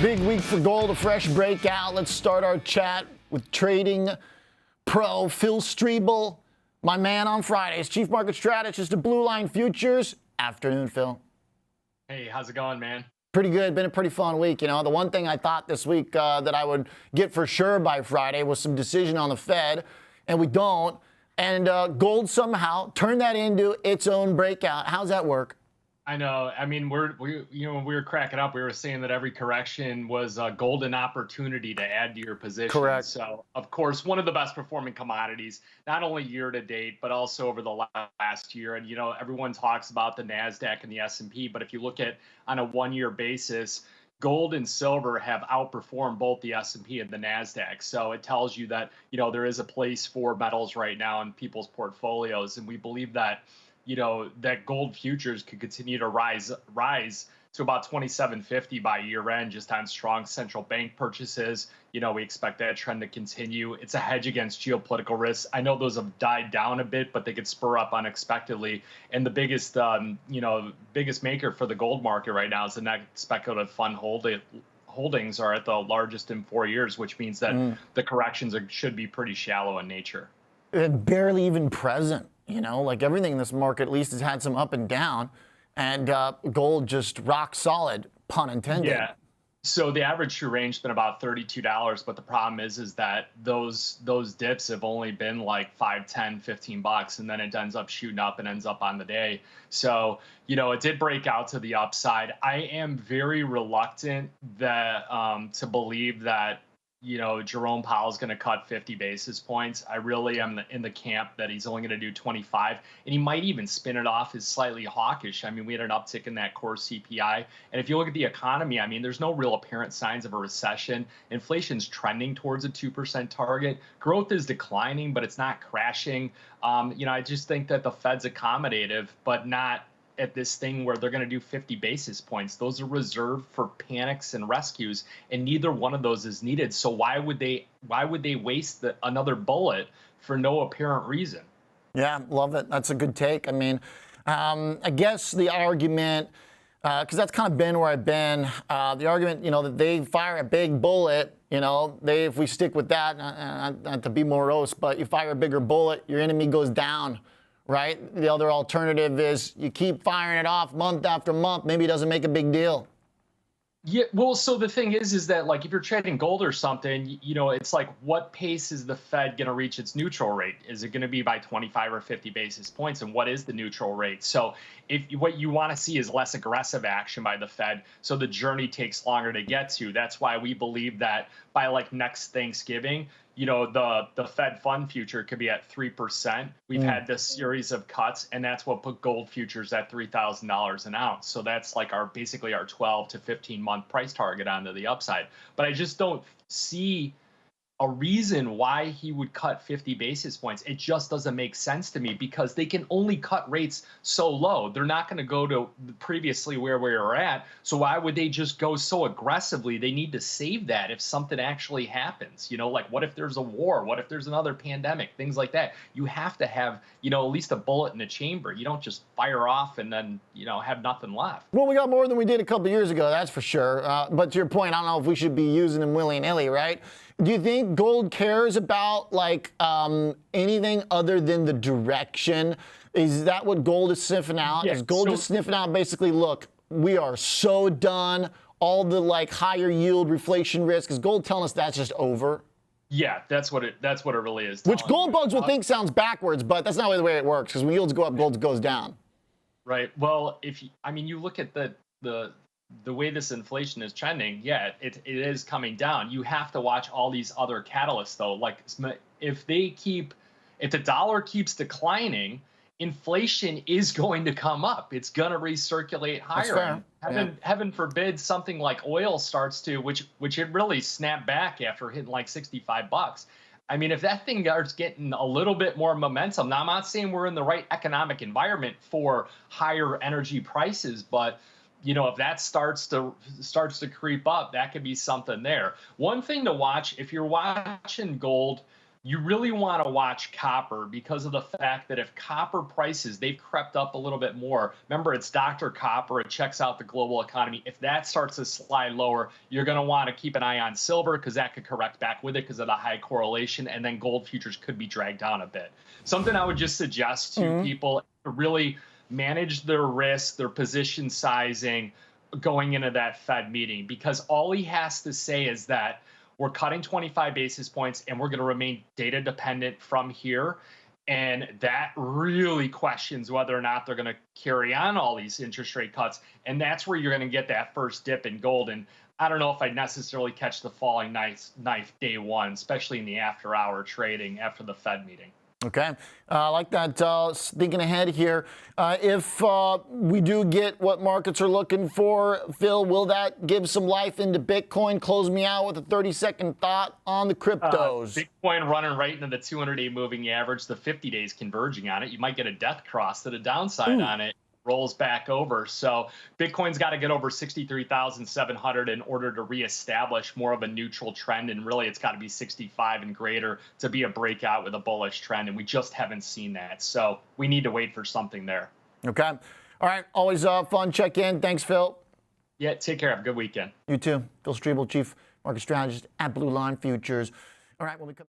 Big week for gold, a fresh breakout. Let's start our chat with trading pro Phil Streible, my man on Fridays, chief market strategist at Blue Line Futures. Afternoon, Phil. Hey, how's it going, man? Pretty good. Been a pretty fun week. You know, the one thing I thought this week that I would get for sure by Friday was some decision on the Fed, and we don't. And gold somehow turned that into its own breakout. How's that work? I know. I mean, when we were cracking up, we were saying that every correction was a golden opportunity to add to your position. Correct. So, of course, one of the best performing commodities, not only year to date, but also over the last year. And, you know, everyone talks about the NASDAQ and the S&P, but if you look at on a one-year basis, gold and silver have outperformed both the S&P and the NASDAQ. So it tells you that, you know, there is a place for metals right now in people's portfolios. And we believe that, you know, that gold futures could continue to rise to about 2750 by year end, just on strong central bank purchases. You know, we expect that trend to continue. It's a hedge against geopolitical risks. I know those have died down a bit, but they could spur up unexpectedly. And the biggest, biggest maker for the gold market right now is the net speculative fund holdings are at the largest in 4 years, which means that the corrections should be pretty shallow in nature. Barely even present. You know, like everything in this market at least has had some up and down, and gold just rock solid, pun intended. Yeah. So the average true range has been about $32, but the problem is that those dips have only been like 5, 10, 15 bucks, and then it ends up shooting up and ends up on the day. So, you know, it did break out to the upside. I am very reluctant that to believe that, you know, Jerome Powell's going to cut 50 basis points. I really am in the camp that he's only going to do 25, and he might even spin it off as slightly hawkish. I mean, we had an uptick in that core CPI. And if you look at the economy, I mean, there's no real apparent signs of a recession. Inflation's trending towards a 2% target. Growth is declining, but it's not crashing. You know, I just think that the Fed's accommodative, but not at this thing where they're going to do 50 basis points. Those are reserved for panics and rescues, and neither one of those is needed. So why would they waste another bullet for no apparent reason? Yeah, love it. That's a good take. I mean, I guess the argument, because that's kind of been where I've been, the argument, you know, that they fire a big bullet, you know, if we stick with that, not to be morose, but you fire a bigger bullet, your enemy goes down. Right? The other alternative is you keep firing it off month after month. Maybe it doesn't make a big deal. Yeah, well, so the thing is that like if you're trading gold or something, you know, it's like what pace is the Fed going to reach its neutral rate? Is it going to be by 25 or 50 basis points? And what is the neutral rate? So if what you want to see is less aggressive action by the Fed, so the journey takes longer to get to. That's why we believe that by like next Thanksgiving, you know, the Fed fund future could be at 3%. We've had this series of cuts, and that's what put gold futures at $3,000 an ounce. So that's like basically our 12 to 15 month price target onto the upside. But I just don't see a reason why he would cut 50 basis points. It just doesn't make sense to me because they can only cut rates so low. They're not going to go to previously where we were at. So why would they just go so aggressively? They need to save that if something actually happens. You know, like what if there's a war? What if there's another pandemic? Things like that. You have to have, you know, at least a bullet in the chamber. You don't just fire off and then, you know, have nothing left. Well, we got more than we did a couple of years ago, that's for sure. But to your point, I don't know if we should be using them willy-nilly, right? Do you think gold cares about like anything other than the direction? Is that what gold is sniffing out? Yeah, is gold just sniffing out basically, look, we are so done. All the like higher yield reflation risk. Is gold telling us that's just over? Yeah, that's what it really is. Which gold bugs will think sounds backwards, but that's not the way it works. Because when yields go up, gold goes down. Right. Well, you look at the way this inflation is trending, yeah, it is coming down. You have to watch all these other catalysts, though. Like if the dollar keeps declining, inflation is going to come up. It's going to recirculate higher. Heaven forbid something like oil starts to, which it really snapped back after hitting like 65 bucks. I mean, if that thing starts getting a little bit more momentum, now I'm not saying we're in the right economic environment for higher energy prices, but you know, if that starts to creep up, that could be something there. One thing to watch if you're watching gold, You really want to watch copper because of the fact that if copper prices, they've crept up a little bit more. Remember, it's Dr. Copper. It checks out the global economy. If that starts to slide lower, you're going to want to keep an eye on silver because that could correct back with it because of the high correlation. And then gold futures could be dragged down a bit. Something I would just suggest to people to really manage their risk, their position sizing going into that Fed meeting, because all he has to say is that we're cutting 25 basis points and we're going to remain data dependent from here. And that really questions whether or not they're going to carry on all these interest rate cuts. And that's where you're going to get that first dip in gold. And I don't know if I'd necessarily catch the falling knife day one, especially in the after hour trading after the Fed meeting. Okay, I like that. Thinking ahead here, if we do get what markets are looking for, Phil, will that give some life into Bitcoin? Close me out with a 30-second thought on the cryptos. Bitcoin running right into the 200-day moving average, the 50 days converging on it. You might get a death cross to the downside on it. Rolls back over. So Bitcoin's got to get over 63,700 in order to reestablish more of a neutral trend. And really, it's got to be 65 and greater to be a breakout with a bullish trend. And we just haven't seen that. So we need to wait for something there. Okay. All right. Always fun check in. Thanks, Phil. Yeah. Take care. Have a good weekend. You too. Phil Streible, Chief Market Strategist at Blue Line Futures. All right. When we come